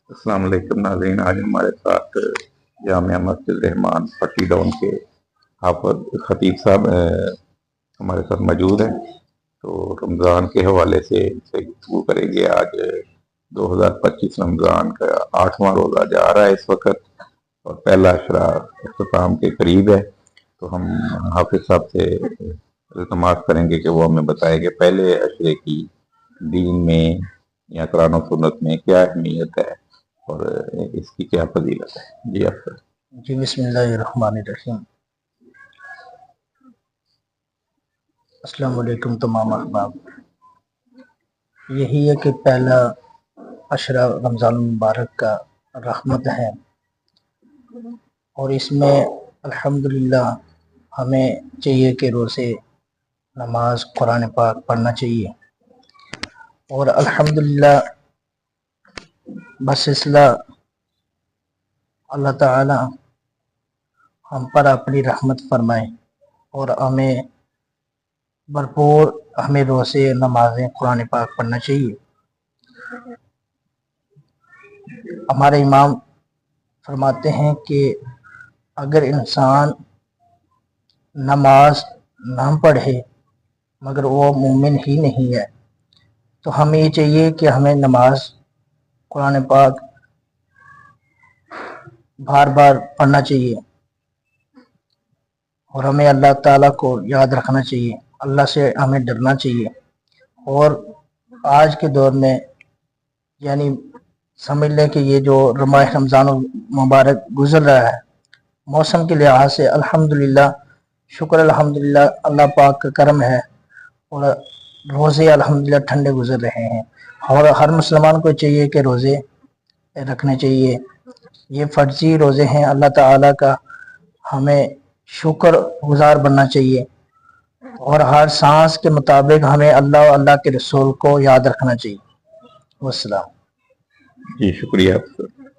السلام علیکم ناظرین، آج ہمارے ساتھ جامعہ مسجد رحمان پٹی ڈاؤن کے حافظ خطیب صاحب ہمارے ساتھ موجود ہیں۔ تو رمضان کے حوالے سے گفتگو کریں گے۔ آج 2025 رمضان کا 8واں روزہ جا رہا ہے اس وقت، اور پہلا عشرہ اختتام کے قریب ہے۔ تو ہم حافظ صاحب سے التماس کریں گے کہ وہ ہمیں بتائے کہ پہلے عشرے کی دین میں یا قرآن و سنت میں کیا اہمیت ہے اور اس کی کیا فضیلت ہے۔ جی آپ جی بسم اللہ الرحمن الرحیم۔ السلام علیکم تمام احباب۔ یہی ہے کہ پہلا عشرہ رمضان المبارک کا رحمت ہے، اور اس میں الحمدللہ ہمیں چاہیے کہ روزے، نماز، قرآن پاک پڑھنا چاہیے، اور الحمدللہ بسلسلہ اللہ تعالی ہم پر اپنی رحمت فرمائے اور ہمیں بھرپور روزے، نمازیں، قرآن پاک پڑھنا چاہیے۔ ہمارے امام فرماتے ہیں کہ اگر انسان نماز نہ پڑھے مگر وہ مومن ہی نہیں ہے، تو ہمیں یہ چاہیے کہ ہمیں نماز، قرآن پاک بار بار پڑھنا چاہیے، اور ہمیں اللہ تعالیٰ کو یاد رکھنا چاہیے، اللہ سے ہمیں ڈرنا چاہیے۔ اور آج کے دور میں یعنی سمجھ لیں کہ یہ جو ماہ رمضان المبارک گزر رہا ہے، موسم کے لحاظ سے الحمدللہ، شکر الحمدللہ، اللہ پاک کا کرم ہے، اور روزے الحمدللہ ٹھنڈے گزر رہے ہیں، اور ہر مسلمان کو چاہیے کہ روزے رکھنے چاہیے۔ یہ فرضی روزے ہیں، اللہ تعالیٰ کا ہمیں شکر گزار بننا چاہیے، اور ہر سانس کے مطابق ہمیں اللہ اور اللہ کے رسول کو یاد رکھنا چاہیے۔ والسلام۔ جی شکریہ آپ